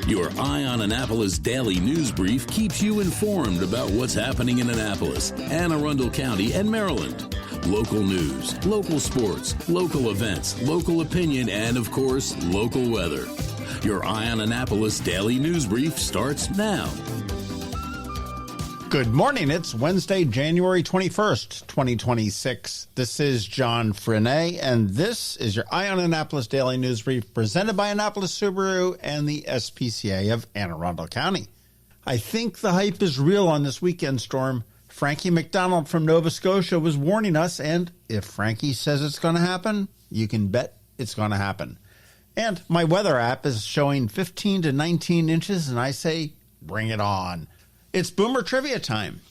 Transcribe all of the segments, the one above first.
Your Eye on Annapolis daily news brief keeps you informed about what's happening in Annapolis, Anne Arundel County, and Maryland. Local news, local sports, local events, local opinion, and, of course, local weather. Your Eye on Annapolis daily news brief starts now. Good morning. It's Wednesday, January 21st, 2026. This is John Frenaye, and this is your Eye on Annapolis Daily News Brief presented by Annapolis Subaru and the SPCA of Anne Arundel County. I think the hype is real on this weekend storm. Frankie McDonald from Nova Scotia was warning us, and if Frankie says it's going to happen, you can bet it's going to happen. And my weather app is showing 15 to 19 inches, and I say, bring it on. It's Boomer Trivia time.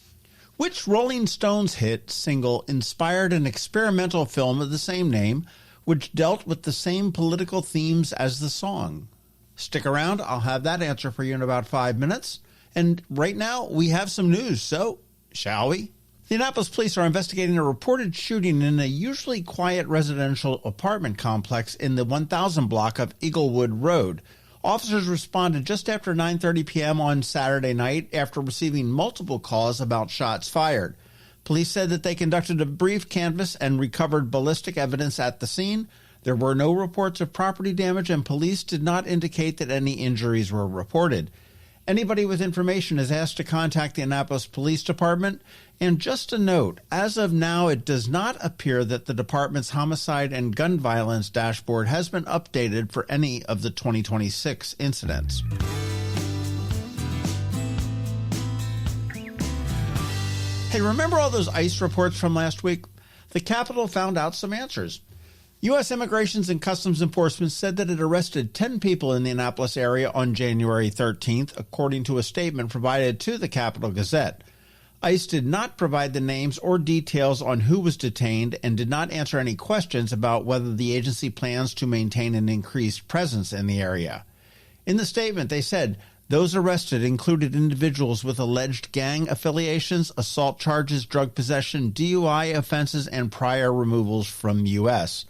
Which Rolling Stones hit single inspired an experimental film of the same name, which dealt with the same political themes as the song? Stick around. I'll have that answer for you in about 5 minutes. And right now, we have some news, so shall we? The Annapolis police are investigating a reported shooting in a usually quiet residential apartment complex in the 1000 block of Eaglewood Road. Officers responded just after 9:30 p.m. on Saturday night after receiving multiple calls about shots fired. Police said that they conducted a brief canvass and recovered ballistic evidence at the scene. There were no reports of property damage, and police did not indicate that any injuries were reported. Anybody with information is asked to contact the Annapolis Police Department. And just a note, as of now, it does not appear that the department's homicide and gun violence dashboard has been updated for any of the 2026 incidents. Hey, remember all those ICE reports from last week? The Capitol found out some answers. U.S. Immigration and Customs Enforcement said that it arrested 10 people in the Annapolis area on January 13th, according to a statement provided to the Capital Gazette. ICE did not provide the names or details on who was detained and did not answer any questions about whether the agency plans to maintain an increased presence in the area. In the statement, they said those arrested included individuals with alleged gang affiliations, assault charges, drug possession, DUI offenses, and prior removals from U.S.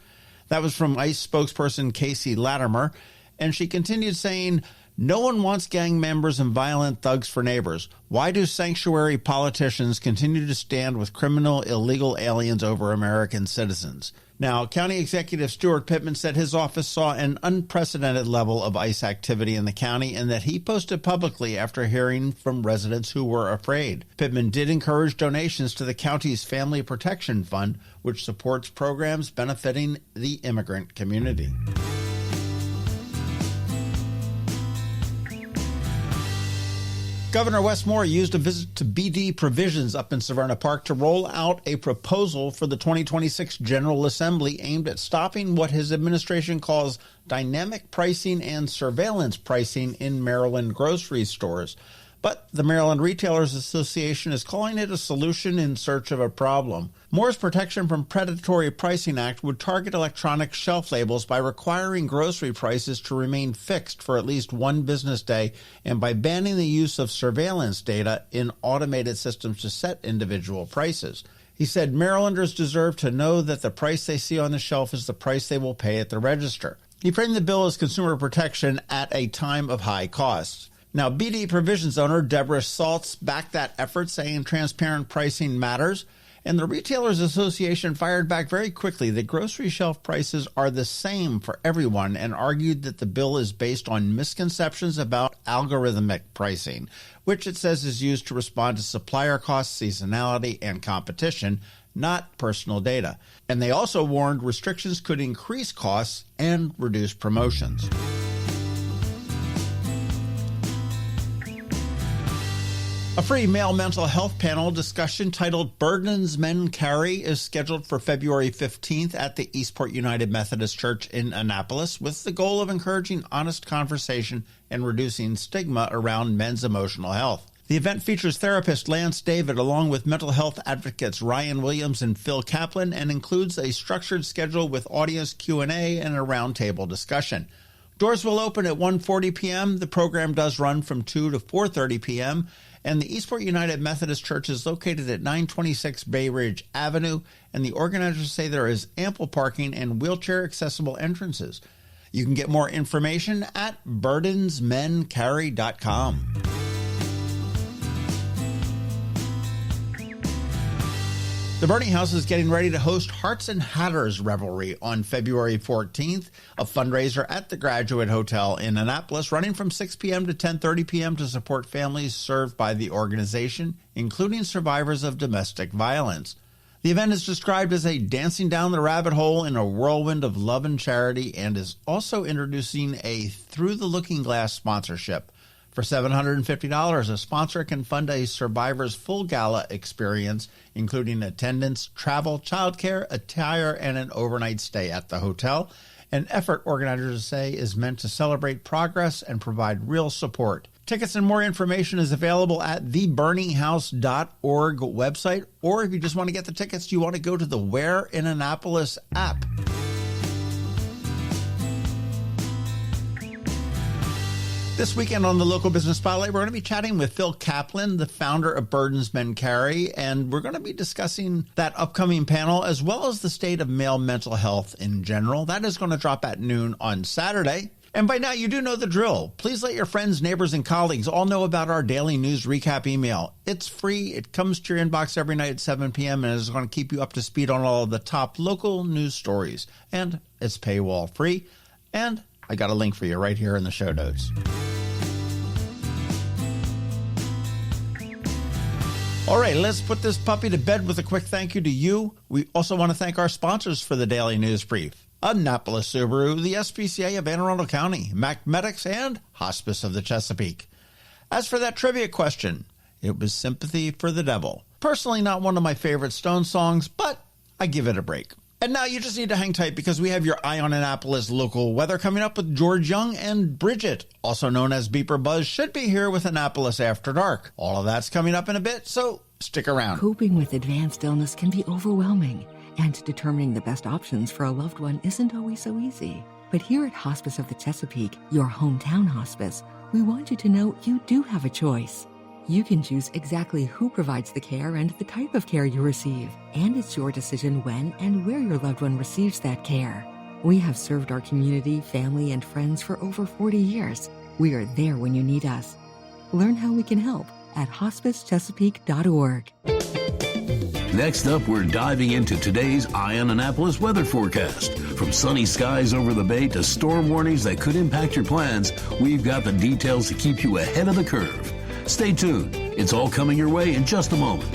That was from ICE spokesperson Casey Latimer, and she continued saying, "No one wants gang members and violent thugs for neighbors. Why do sanctuary politicians continue to stand with criminal, illegal aliens over American citizens?" Now, County Executive Stuart Pittman said his office saw an unprecedented level of ICE activity in the county and that he posted publicly after hearing from residents who were afraid. Pittman did encourage donations to the county's Family Protection Fund, which supports programs benefiting the immigrant community. Governor Wes Moore used a visit to BeeprBuzz up in Severna Park to roll out a proposal for the 2026 General Assembly aimed at stopping what his administration calls dynamic pricing and surveillance pricing in Maryland grocery stores. But the Maryland Retailers Association is calling it a solution in search of a problem. Moore's Protection from Predatory Pricing Act would target electronic shelf labels by requiring grocery prices to remain fixed for at least one business day and by banning the use of surveillance data in automated systems to set individual prices. He said Marylanders deserve to know that the price they see on the shelf is the price they will pay at the register. He framed the bill as consumer protection at a time of high costs. Now, BeeprBuzz owner Deborah Saltz backed that effort, saying transparent pricing matters, and the Retailers Association fired back very quickly that grocery shelf prices are the same for everyone and argued that the bill is based on misconceptions about algorithmic pricing, which it says is used to respond to supplier costs, seasonality, and competition, not personal data. And they also warned restrictions could increase costs and reduce promotions. A free male mental health panel discussion titled Burdens Men Carry is scheduled for February 15th at the Eastport United Methodist Church in Annapolis with the goal of encouraging honest conversation and reducing stigma around men's emotional health. The event features therapist Lance David along with mental health advocates Ryan Williams and Phil Kaplan and includes a structured schedule with audience Q&A and a roundtable discussion. Doors will open at 1:40 p.m. The program does run from 2 to 4:30 p.m., and the Eastport United Methodist Church is located at 926 Bay Ridge Avenue, and the organizers say there is ample parking and wheelchair-accessible entrances. You can get more information at burdensmencarry.com. The Burning House is getting ready to host Hearts and Hatters Revelry on February 14th, a fundraiser at the Graduate Hotel in Annapolis, running from 6 p.m. to 10:30 p.m. to support families served by the organization, including survivors of domestic violence. The event is described as a dancing down the rabbit hole in a whirlwind of love and charity, and is also introducing a Through the Looking Glass sponsorship. For $750, a sponsor can fund a survivor's full gala experience, including attendance, travel, childcare, attire, and an overnight stay at the hotel. An effort, organizers say, is meant to celebrate progress and provide real support. Tickets and more information is available at theburninghouse.org website, or if you just want to get the tickets, you want to go to the Where in Annapolis app. This weekend on the Local Business Spotlight, we're going to be chatting with Phil Kaplan, the founder of Burdens Men Carry, and we're going to be discussing that upcoming panel as well as the state of male mental health in general. That is going to drop at noon on Saturday. And by now, you do know the drill. Please let your friends, neighbors, and colleagues all know about our daily news recap email. It's free. It comes to your inbox every night at 7 p.m. and is going to keep you up to speed on all of the top local news stories. And it's paywall free. And I got a link for you right here in the show notes. All right, let's put this puppy to bed with a quick thank you to you. We also want to thank our sponsors for the Daily News Brief: Annapolis Subaru, the SPCA of Anne Arundel County, Mac Medics, and Hospice of the Chesapeake. As for that trivia question, it was Sympathy for the Devil. Personally, not one of my favorite Stone songs, but I give it a break. And now you just need to hang tight because we have your Eye on Annapolis local weather coming up with George Young, and Bridget, also known as BeeprBuzz, should be here with Annapolis After Dark. All of that's coming up in a bit, so stick around. Coping with advanced illness can be overwhelming, and determining the best options for a loved one isn't always so easy. But here at Hospice of the Chesapeake, your hometown hospice, we want you to know you do have a choice. You can choose exactly who provides the care and the type of care you receive, and it's your decision when and where your loved one receives that care. We have served our community, family, and friends for over 40 years. We are there when you need us. Learn how we can help at hospicechesapeake.org. Next up, we're diving into today's Eye on Annapolis weather forecast. From sunny skies over the bay to storm warnings that could impact your plans, we've got the details to keep you ahead of the curve. Stay tuned. It's all coming your way in just a moment.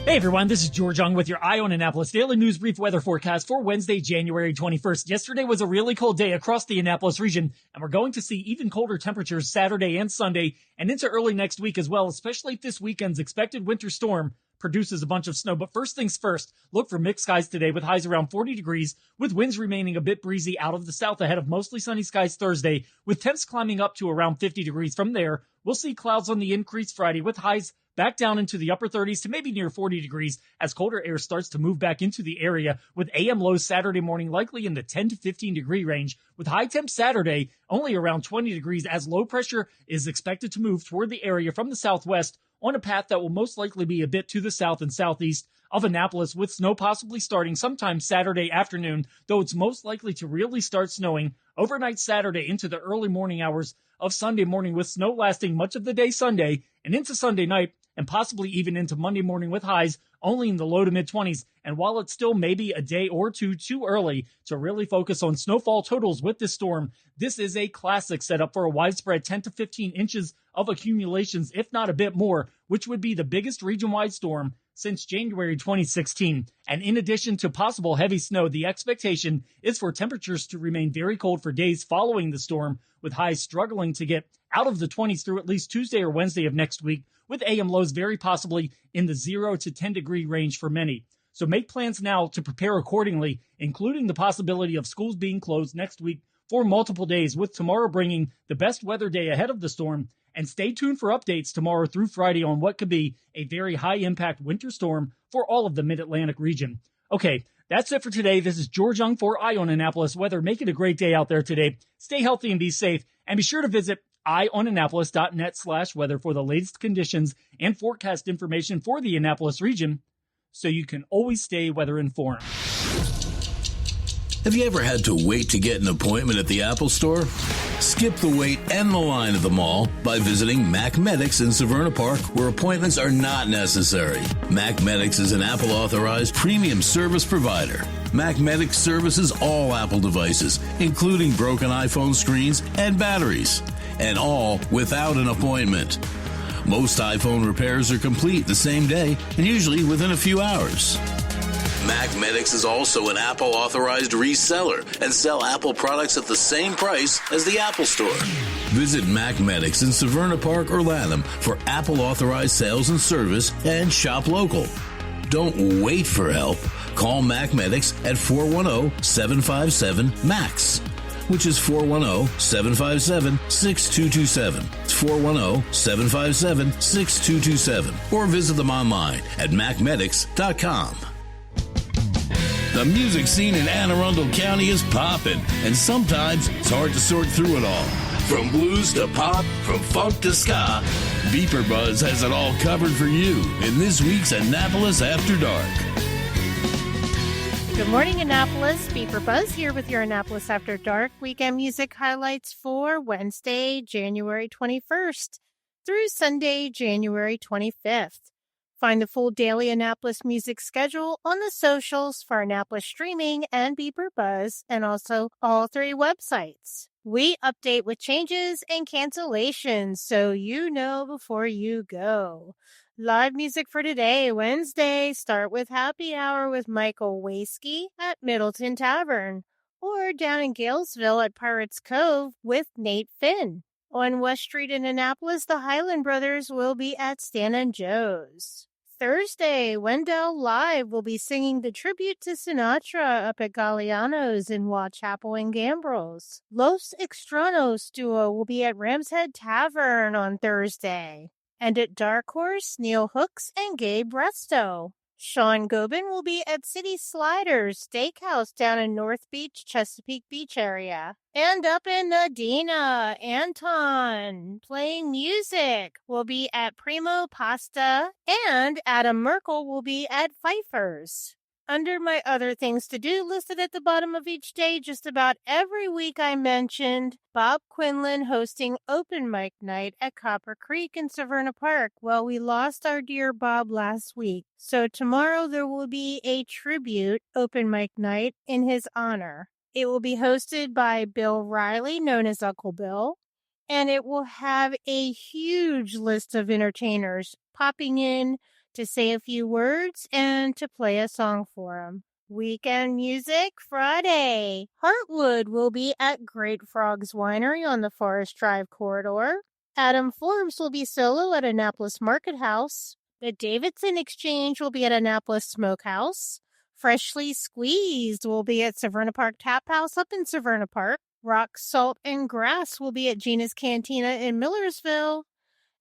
Hey everyone, this is George Young with your Eye on Annapolis Daily News Brief weather forecast for Wednesday, January 21st. Yesterday was a really cold day across the Annapolis region, and we're going to see even colder temperatures Saturday and Sunday and into early next week as well, especially if this weekend's expected winter storm produces a bunch of snow. But first things first, look for mixed skies today with highs around 40 degrees, with winds remaining a bit breezy out of the south ahead of mostly sunny skies Thursday, with temps climbing up to around 50 degrees. From there, we'll see clouds on the increase Friday with highs back down into the upper 30s to maybe near 40 degrees as colder air starts to move back into the area, with AM lows Saturday morning likely in the 10 to 15 degree range, with high temps Saturday only around 20 degrees as low pressure is expected to move toward the area from the southwest on a path that will most likely be a bit to the south and southeast of Annapolis, with snow possibly starting sometime Saturday afternoon, though it's most likely to really start snowing overnight Saturday into the early morning hours of Sunday morning, with snow lasting much of the day Sunday and into Sunday night, and possibly even into Monday morning with highs only in the low to mid-20s. And while it's still maybe a day or two too early to really focus on snowfall totals with this storm, this is a classic setup for a widespread 10 to 15 inches of accumulations, if not a bit more, which would be the biggest region-wide storm since January 2016. And in addition to possible heavy snow, the expectation is for temperatures to remain very cold for days following the storm, with highs struggling to get out of the 20s through at least Tuesday or Wednesday of next week, with AM lows very possibly in the 0 to 10 degree range for many. So make plans now to prepare accordingly, including the possibility of schools being closed next week for multiple days, with tomorrow bringing the best weather day ahead of the storm. And stay tuned for updates tomorrow through Friday on what could be a very high-impact winter storm for all of the Mid-Atlantic region. Okay, that's it for today. This is George Young for Eye on Annapolis Weather. Make it a great day out there today. Stay healthy and be safe. And be sure to visit eyeonannapolis.net/weather for the latest conditions and forecast information for the Annapolis region, so you can always stay weather informed. Have you ever had to wait to get an appointment at the Apple Store? Skip the wait and the line at the mall by visiting Mac Medics in Severna Park, where appointments are not necessary. Mac Medics is an Apple authorized premium service provider. Mac Medics services all Apple devices, including broken iPhone screens and batteries, and all without an appointment. Most iPhone repairs are complete the same day and usually within a few hours. Mac Medics is also an Apple authorized reseller and sell Apple products at the same price as the Apple Store. Visit Mac Medics in Severna Park or Lanham for Apple authorized sales and service and shop local. Don't wait for help. Call Mac Medics at 410-757-MAX, which is 410-757-6227. It's 410-757-6227. Or visit them online at macmedics.com. The music scene in Anne Arundel County is popping, and sometimes it's hard to sort through it all. From blues to pop, from funk to ska, BeeprBuzz has it all covered for you in this week's Annapolis After Dark. Good morning, Annapolis. BeeprBuzz here with your Annapolis After Dark weekend music highlights for Wednesday, January 21st through Sunday, January 25th. Find the full daily Annapolis music schedule on the socials for Annapolis Streaming and BeeprBuzz, and also all three websites. We update with changes and cancellations, so you know before you go. Live music for today, Wednesday, start with Happy Hour with Michael Waskey at Middleton Tavern, or down in Galesville at Pirates Cove with Nate Finn. On West Street in Annapolis, the Highland Brothers will be at Stan and Joe's. Thursday, Wendell Live will be singing the tribute to Sinatra up at Galliano's in Chapel and Gambrills. Los Extranos duo will be at Ram's Head Tavern on Thursday. And at Dark Horse, Neil Hooks and Gabe Resto. Sean Gobin will be at City Sliders Steakhouse down in North Beach, Chesapeake Beach area. And up in Nadina, Anton, playing music, will be at Primo Pasta, and Adam Merkel will be at Pfeiffer's. Under my other things to do listed at the bottom of each day, just about every week I mentioned Bob Quinlan hosting open mic night at Copper Creek in Severna Park. Well, we lost our dear Bob last week, so tomorrow there will be a tribute open mic night in his honor. It will be hosted by Bill Riley, known as Uncle Bill, and it will have a huge list of entertainers popping in to say a few words and to play a song for him. Weekend music Friday. Heartwood will be at Great Frogs Winery on the Forest Drive corridor. Adam Forbes will be solo at Annapolis Market House. The Davidson Exchange will be at Annapolis Smokehouse. Freshly Squeezed will be at Severna Park Tap House up in Severna Park. Rock, Salt, and Grass will be at Gina's Cantina in Millersville.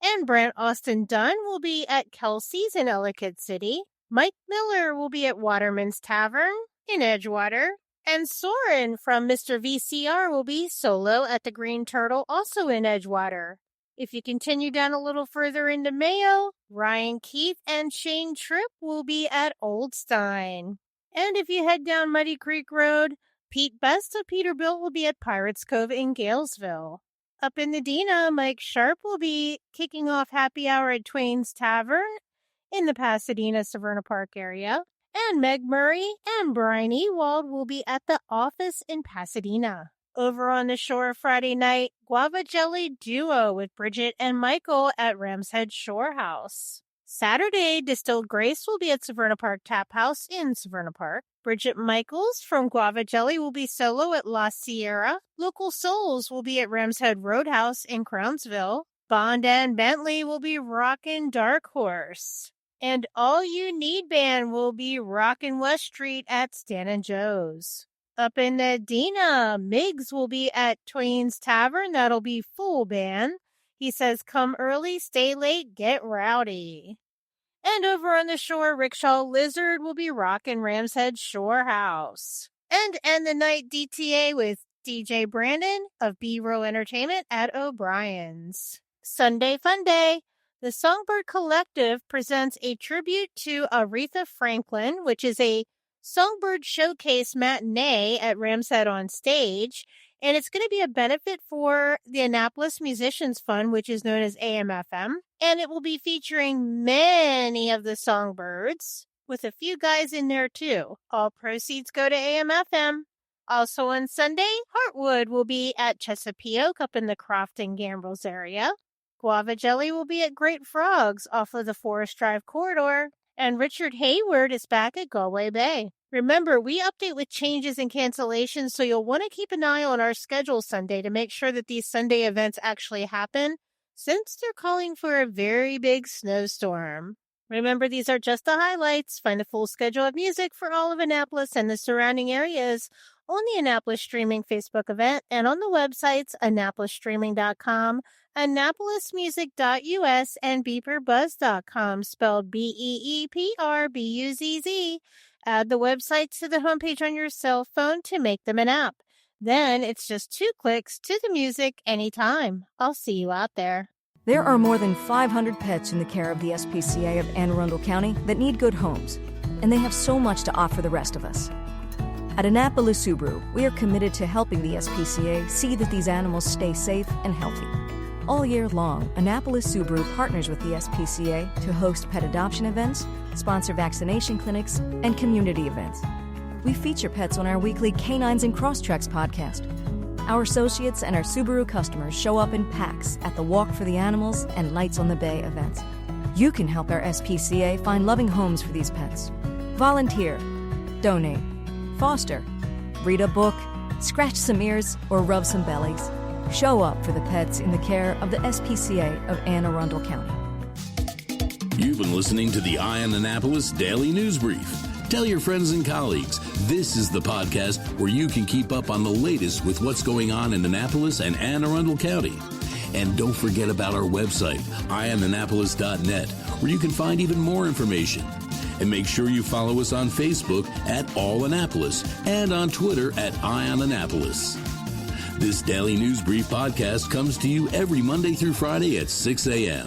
And Brant Austin Dunn will be at Kelsey's in Ellicott City. Mike Miller will be at Waterman's Tavern in Edgewater. And Soren from Mr. VCR will be solo at the Green Turtle, also in Edgewater. If you continue down a little further into Mayo, Ryan Keith and Shane Tripp will be at Old Stein. And if you head down Muddy Creek Road, Pete Best of Peterbilt will be at Pirates Cove in Galesville. Up in Medina, Mike Sharp will be kicking off Happy Hour at Twain's Tavern in the Pasadena, Severna Park area. And Meg Murray and Brian Ewald will be at the Office in Pasadena. Over on the shore Friday night, Guava Jelly Duo with Bridget and Michael at Ram's Head Shore House. Saturday, Distilled Grace will be at Severna Park Tap House in Severna Park. Bridget Michaels from Guava Jelly will be solo at La Sierra. Local Souls will be at Ram's Head Roadhouse in Crownsville. Bond and Bentley will be rockin' Dark Horse. And All You Need Band will be rockin' West Street at Stan and Joe's. Up in Medina, Miggs will be at Twain's Tavern. That'll be full band. He says, come early, stay late, get rowdy. And over on the shore, Rickshaw Lizard will be rocking Ram's Head Shore House. And end the night DTA with DJ Brandon of B-Roll Entertainment at O'Brien's. Sunday Fun Day. The Songbird Collective presents a tribute to Aretha Franklin, which is a Songbird Showcase Matinee at Ramshead on Stage, and it's going to be a benefit for the Annapolis Musicians Fund, which is known as AMFM, and it will be featuring many of the songbirds, with a few guys in there too. All proceeds go to AMFM. Also on Sunday, Heartwood will be at Chesapeake up in the Crofton Gambrills area. Guava Jelly will be at Great Frogs off of the Forest Drive corridor. And Richard Hayward is back at Galway Bay. Remember, we update with changes and cancellations, so you'll want to keep an eye on our schedule Sunday to make sure that these Sunday events actually happen, since they're calling for a very big snowstorm. Remember, these are just the highlights. Find the full schedule of music for all of Annapolis and the surrounding areas on the Annapolis Streaming Facebook event and on the websites AnnapolisStreaming.com, AnnapolisMusic.us, and BeeprBuzz.com, spelled BeeprBuzz. Add the websites to the homepage on your cell phone to make them an app. Then it's just 2 clicks to the music anytime. I'll see you out there. There are more than 500 pets in the care of the SPCA of Anne Arundel County that need good homes, and they have so much to offer the rest of us. At Annapolis Subaru, we are committed to helping the SPCA see that these animals stay safe and healthy. All year long, Annapolis Subaru partners with the SPCA to host pet adoption events, sponsor vaccination clinics, and community events. We feature pets on our weekly Canines and Crosstreks podcast. Our associates and our Subaru customers show up in packs at the Walk for the Animals and Lights on the Bay events. You can help our SPCA find loving homes for these pets. Volunteer, donate, foster, read a book, scratch some ears, or rub some bellies. Show up for the pets in the care of the SPCA of Anne Arundel County. You've been listening to the Eye on Annapolis Daily News Brief. Tell your friends and colleagues, this is the podcast where you can keep up on the latest with what's going on in Annapolis and Anne Arundel County. And don't forget about our website, eyeonannapolis.net, where you can find even more information. And make sure you follow us on Facebook at All Annapolis and on Twitter at Eye on Annapolis. This Daily News Brief podcast comes to you every Monday through Friday at 6 a.m.